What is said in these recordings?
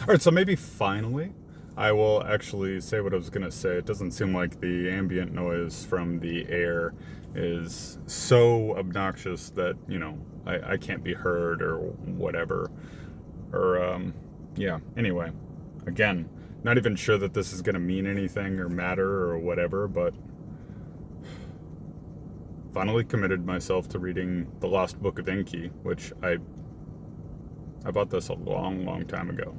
Alright, so maybe finally I will actually say what I was going to say. It doesn't seem like the ambient noise from the air is so obnoxious that, I can't be heard or whatever. Or, yeah, anyway. Again, not even sure that this is going to mean anything or matter or whatever, but finally committed myself to reading The Lost Book of Enki, which I bought this a long, long time ago.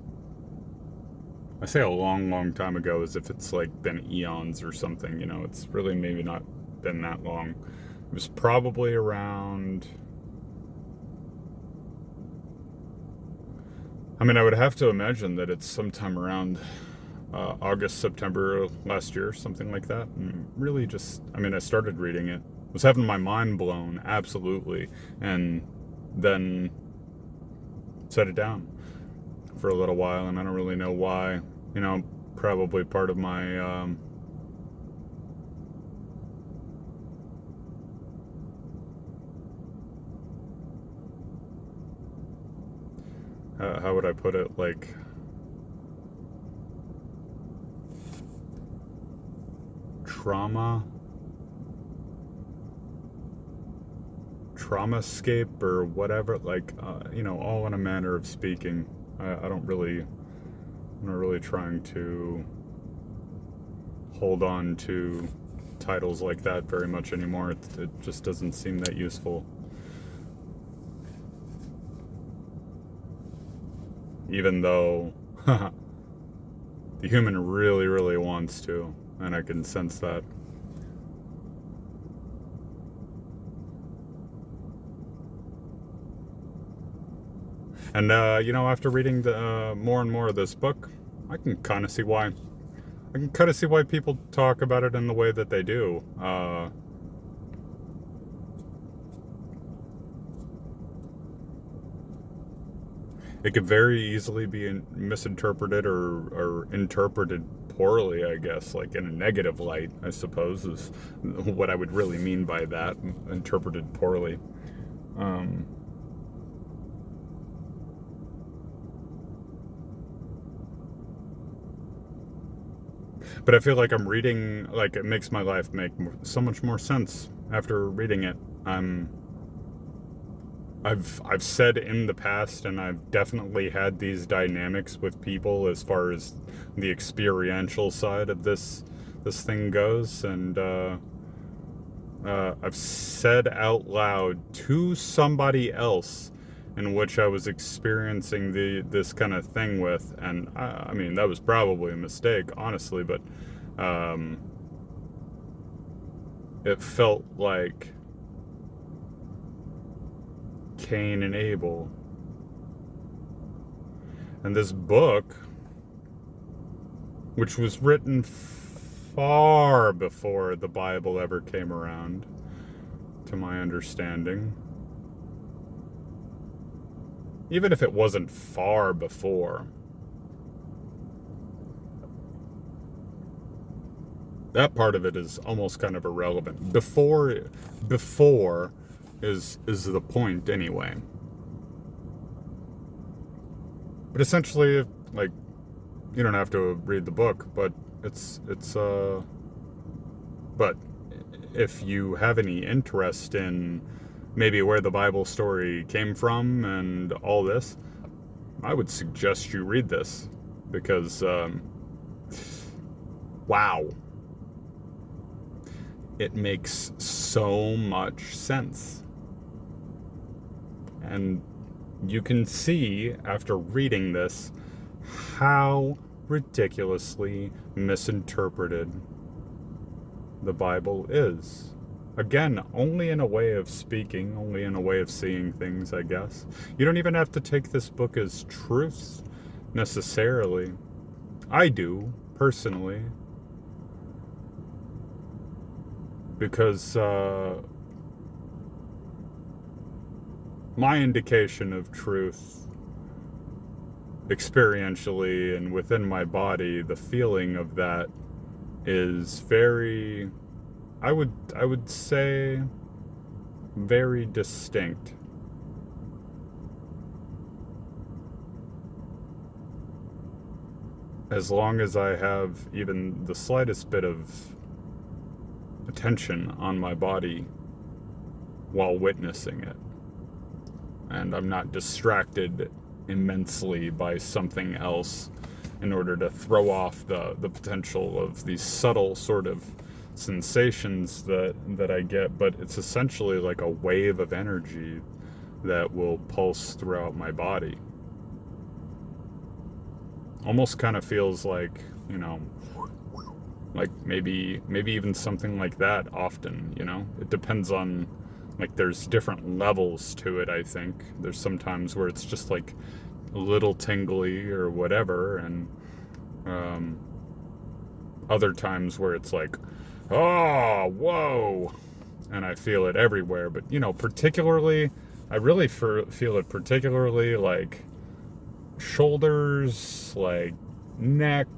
I say a long, long time ago as if it's like been eons or something, it's really maybe not been that long. It was probably around, I would have to imagine that it's sometime around August, September last year, something like that. And really just, I started reading it, was having my mind blown, absolutely, and then set it down for a little while, and I don't really know why. Probably part of my how would I put it? Like trauma, traumascape or whatever. Like all in a manner of speaking. I don't really, I'm not really trying to hold on to titles like that very much anymore. It just doesn't seem that useful. Even though the human really, really wants to, and I can sense that. And after reading the more and more of this book, I can kind of see why. I can kind of see why people talk about it in the way that they do. It could very easily be misinterpreted or interpreted poorly, I guess, like in a negative light, I suppose, is what I would really mean by that, interpreted poorly. Um, but I feel like I'm reading, like it makes my life make so much more sense after reading it. I've said in the past, and I've definitely had these dynamics with people as far as the experiential side of this thing goes, and I've said out loud to somebody else in which I was experiencing this kind of thing with, and that was probably a mistake, honestly, but um, it felt like Cain and Abel. And this book, which was written far before the Bible ever came around, to my understanding, even if it wasn't far before, that part of it is almost kind of irrelevant. Before is the point anyway. But essentially, like, you don't have to read the book, but but if you have any interest in maybe where the Bible story came from and all this, I would suggest you read this because wow, it makes so much sense. And you can see after reading this how ridiculously misinterpreted the Bible is. Again, only in a way of speaking, only in a way of seeing things, I guess. You don't even have to take this book as truth necessarily. I do, personally, because my indication of truth experientially and within my body, the feeling of that is very, I would say, very distinct. as long as I have even the slightest bit of attention on my body while witnessing it, and I'm not distracted immensely by something else in order to throw off the potential of these subtle sort of sensations that I get, but it's essentially like a wave of energy that will pulse throughout my body. Almost kind of feels like, like maybe even something like that often, It depends on, like, there's different levels to it, I think. There's sometimes where it's just like a little tingly or whatever, and other times where it's like, oh, whoa, and I feel it everywhere. But, particularly, I really feel it particularly like shoulders, like neck,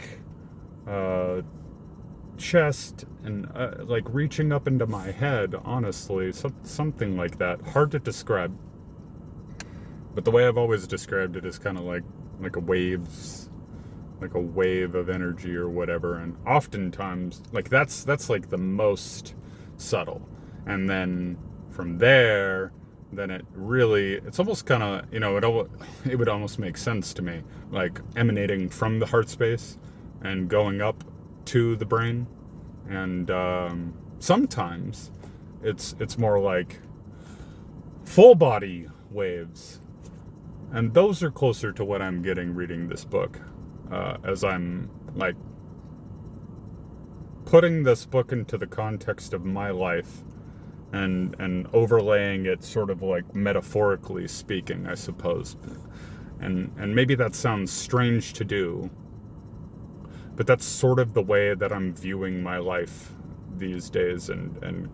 chest, and like reaching up into my head, honestly, something like that. Hard to describe, but the way I've always described it is kind of like a wave of energy or whatever. And oftentimes, like, that's like the most subtle, and then from there, then it's almost kind of, it would almost make sense to me, like emanating from the heart space and going up to the brain. And sometimes it's more like full body waves, and those are closer to what I'm getting reading this book, as I'm like putting this book into the context of my life and overlaying it sort of like metaphorically speaking, I suppose. And maybe that sounds strange to do, but that's sort of the way that I'm viewing my life these days, and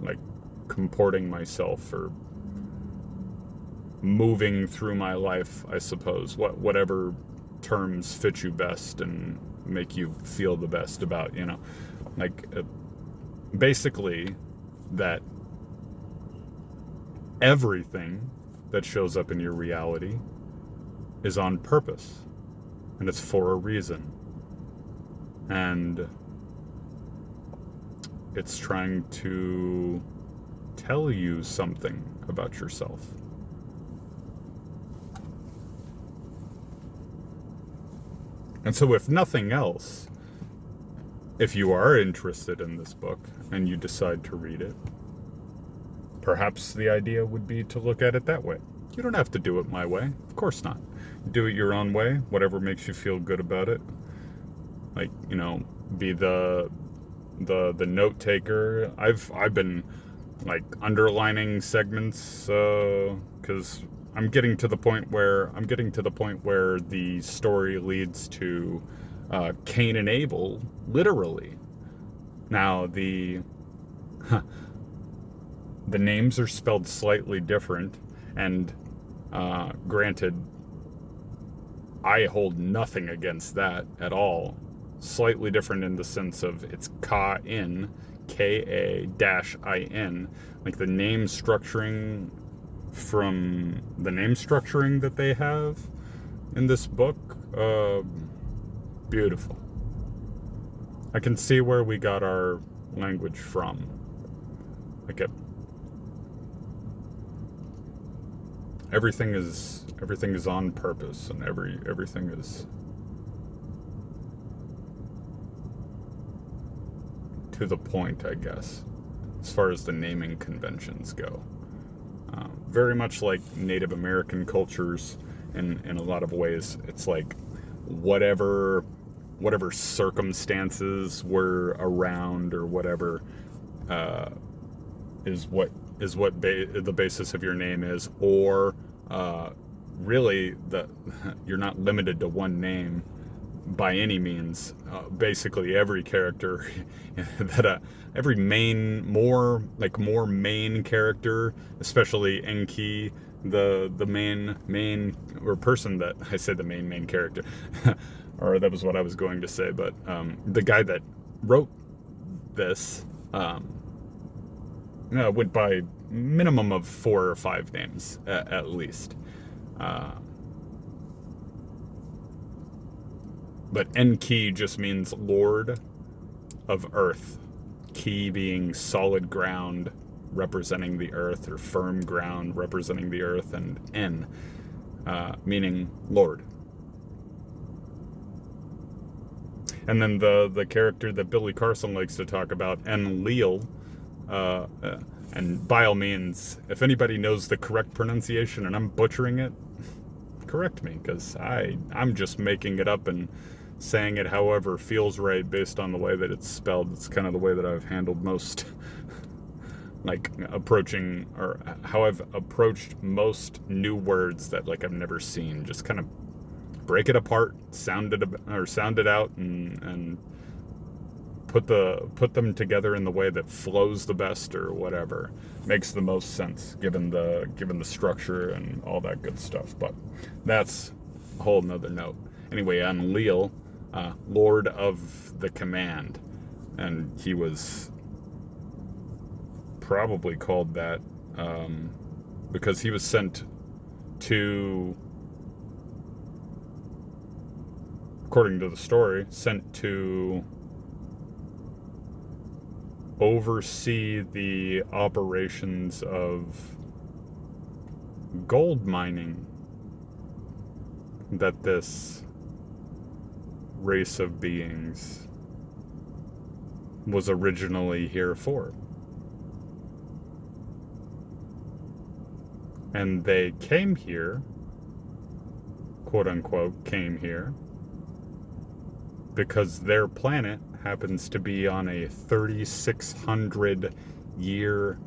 like comporting myself, or moving through my life, I suppose. Whatever terms fit you best and make you feel the best about, like basically that everything that shows up in your reality is on purpose, and it's for a reason. And it's trying to tell you something about yourself. And so, if nothing else, if you are interested in this book and you decide to read it, perhaps the idea would be to look at it that way. You don't have to do it my way. Of course not. Do it your own way, whatever makes you feel good about it. Like, be the note taker. I've been like underlining segments, because I'm getting to the point where the story leads to Cain and Abel, literally. Now the names are spelled slightly different, and granted, I hold nothing against that at all. Slightly different in the sense of it's Ka-in, Ka-in, like the name structuring that they have in this book. Beautiful. I can see where we got our language from. Like everything is on purpose, and everything is to the point, I guess, as far as the naming conventions go. Very much like Native American cultures, in a lot of ways, it's like whatever circumstances were around, or whatever is what the basis of your name is, or really you're not limited to one name by any means. Basically every character every more main character, especially Enki, the main or person that I said the main character or that was what I was going to say, but the guy that wrote this went by minimum of 4 or 5 names at least. But Enki just means Lord of Earth. Ki being solid ground representing the earth, or firm ground representing the earth, and En meaning Lord. And then the character that Billy Carson likes to talk about, Enlil, and by all means, if anybody knows the correct pronunciation and I'm butchering it, correct me, because I'm just making it up and saying it however feels right based on the way that it's spelled. It's kind of the way that I've handled most, like, approaching, or how I've approached most new words that, like, I've never seen. Just kind of break it apart, sound it out, and put them together in the way that flows the best, or whatever makes the most sense given the structure and all that good stuff. But that's a whole nother note. Anyway, Enlil, Lord of the Command, and he was probably called that because he was sent to, according to the story, sent to oversee the operations of gold mining that this race of beings was originally here for. And they came here, quote unquote, came here, because their planet happens to be on a 3,600 year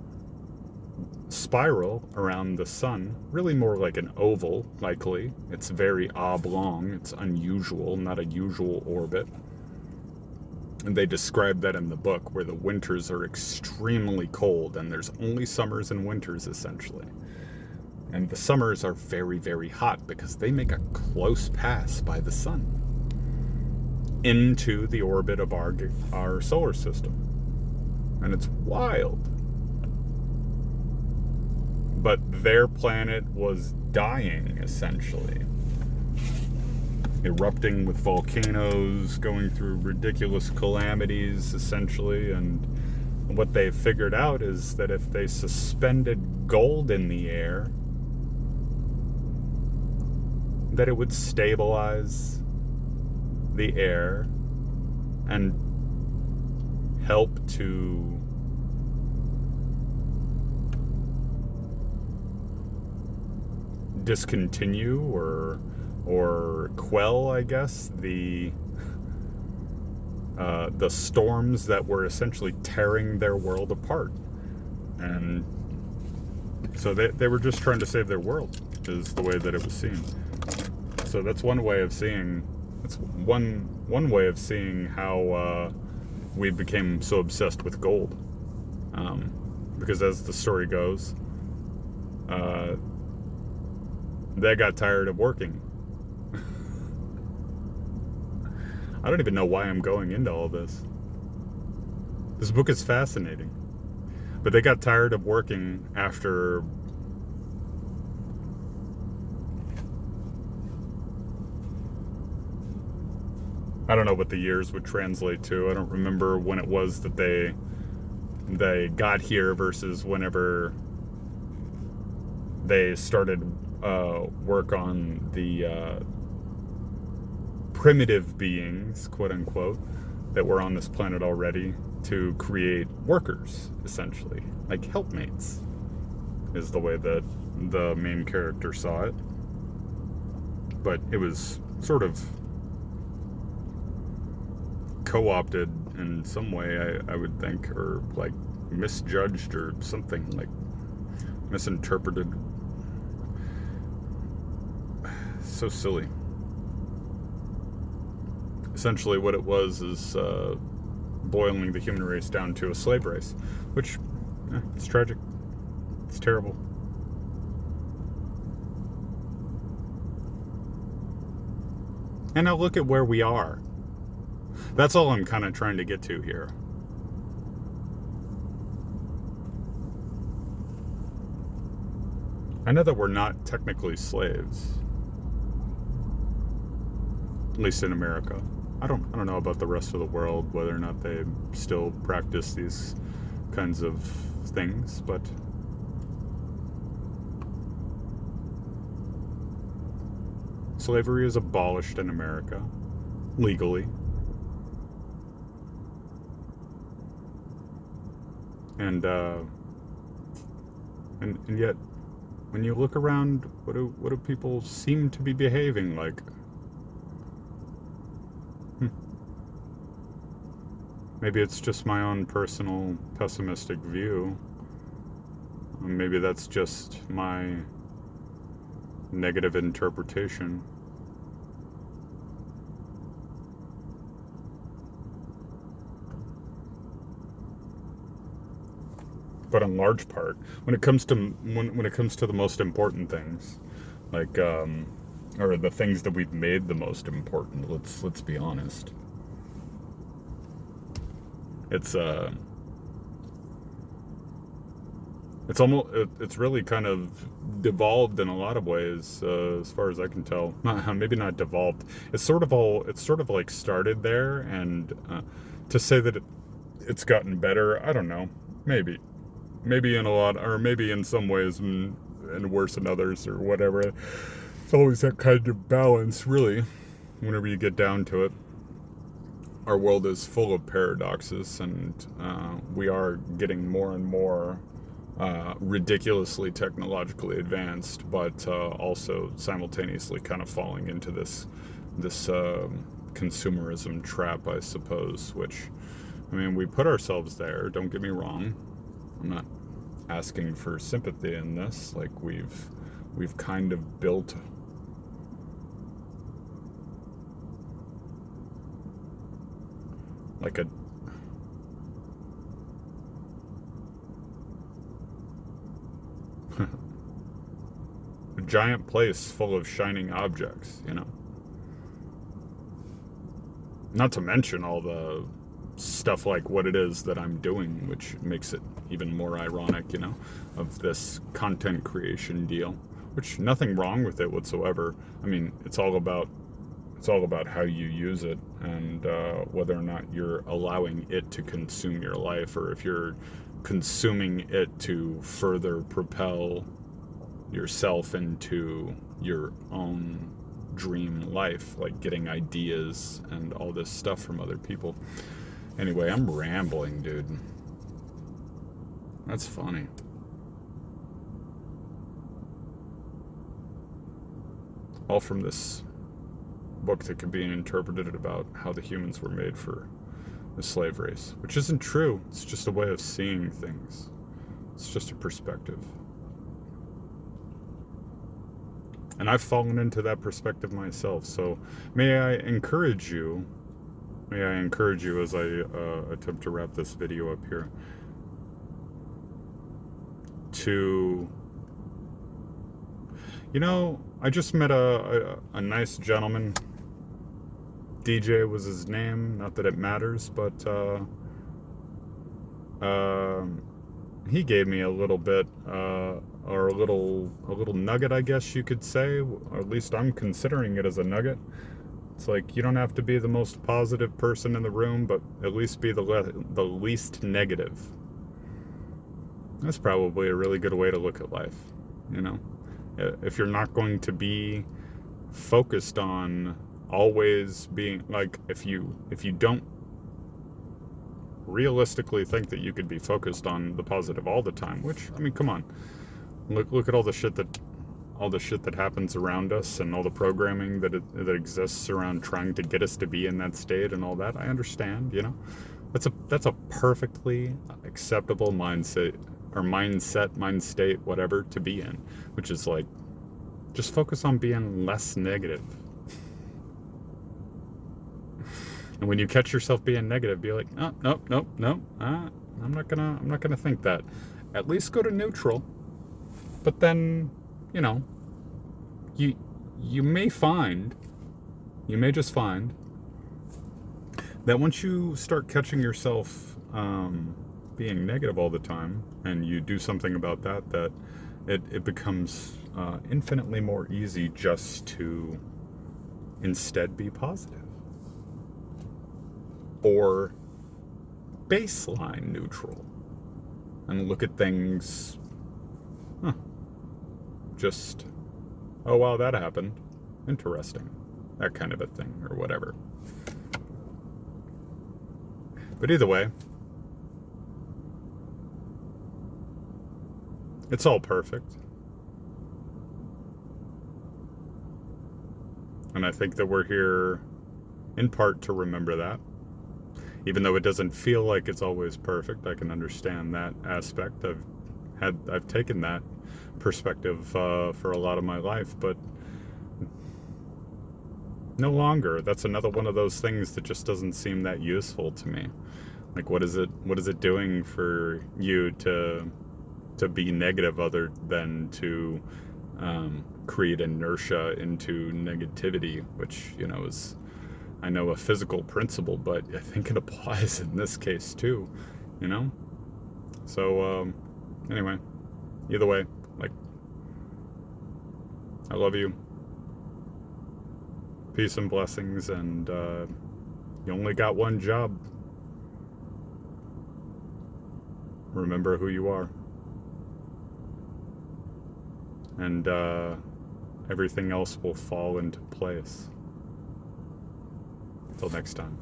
spiral around the sun. Really more like an oval, likely. It's very oblong. It's unusual, not a usual orbit. And they describe that in the book, where the winters are extremely cold and there's only summers and winters, essentially. And the summers are very, very hot because they make a close pass by the sun into the orbit of our solar system. And it's wild. But their planet was dying, essentially. Erupting with volcanoes, going through ridiculous calamities, essentially. And what they figured out is that if they suspended gold in the air, that it would stabilize the air and help to discontinue or quell, I guess, the storms that were essentially tearing their world apart. And so they were just trying to save their world, is the way that it was seen. So that's one way of seeing. That's one way of seeing how we became so obsessed with gold. Because as the story goes, they got tired of working. I don't even know why I'm going into all this. This book is fascinating. But they got tired of working after I don't know what the years would translate to. I don't remember when it was that they got here versus whenever they started work on the primitive beings, quote unquote, that were on this planet already, to create workers, essentially, like helpmates, is the way that the main character saw it. But it was sort of co-opted in some way, I would think, or like misjudged or something, like misinterpreted. So silly. Essentially what it was is boiling the human race down to a slave race, which it's tragic. It's terrible. And now look at where we are. That's all I'm kind of trying to get to here. I know that we're not technically slaves. at least in America. I don't know about the rest of the world, whether or not they still practice these kinds of things, but slavery is abolished in America legally. And yet, when you look around, what do people seem to be behaving like? Maybe it's just my own personal pessimistic view. Maybe that's just my negative interpretation. But in large part, when it comes to the most important things, like or the things that we've made the most important, let's be honest. It's really kind of devolved in a lot of ways, as far as I can tell. Maybe not devolved. It's sort of like started there, and to say that it's gotten better, I don't know. Maybe in a lot, or maybe in some ways, and worse than others, or whatever. It's always that kind of balance, really. Whenever you get down to it, our world is full of paradoxes, and we are getting more and more ridiculously technologically advanced, but also simultaneously kind of falling into this consumerism trap, I suppose. Which, I mean, we put ourselves there. Don't get me wrong. I'm not asking for sympathy in this. Like, we've kind of built like a giant place full of shining objects, Not to mention all the stuff like what it is that I'm doing, which makes it even more ironic, of this content creation deal, which nothing wrong with it whatsoever. I mean, it's all about how you use it, and whether or not you're allowing it to consume your life, or if you're consuming it to further propel yourself into your own dream life, like getting ideas and all this stuff from other people. Anyway, I'm rambling, dude. That's funny. All from this book that could be interpreted about how the humans were made for the slave race, which isn't true. It's just a way of seeing things. It's just a perspective. And I've fallen into that perspective myself. So may I encourage you as I attempt to wrap this video up here, to, I just met a nice gentleman. DJ was his name. Not that it matters, but he gave me a little bit, or a little nugget, I guess you could say, or at least I'm considering it as a nugget. It's like, you don't have to be the most positive person in the room, but at least be the least negative. That's probably a really good way to look at life, If you're not going to be focused on always being, like, if you don't realistically think that you could be focused on the positive all the time, which, I mean, come on. Look at all the shit that happens around us, and all the programming that exists around trying to get us to be in that state and all that. I understand, That's a perfectly acceptable mind state, whatever, to be in, which is like, just focus on being less negative. And when you catch yourself being negative, be like, oh, nope, I'm not gonna think that. At least go to neutral. But then, you may just find that once you start catching yourself being negative all the time, and you do something about that it becomes infinitely more easy just to instead be positive. Or baseline neutral. And look at things, just, oh wow, that happened. Interesting. That kind of a thing, or whatever. But either way, it's all perfect. And I think that we're here in part to remember that. Even though it doesn't feel like it's always perfect, I can understand that aspect. I've taken that perspective for a lot of my life, but no longer. That's another one of those things that just doesn't seem that useful to me. Like, what is it doing for you to be negative, other than to create inertia into negativity, which, is, I know, a physical principle, but I think it applies in this case too, So, anyway, either way, like, I love you. Peace and blessings, and you only got one job. Remember who you are. And everything else will fall into place. Until next time.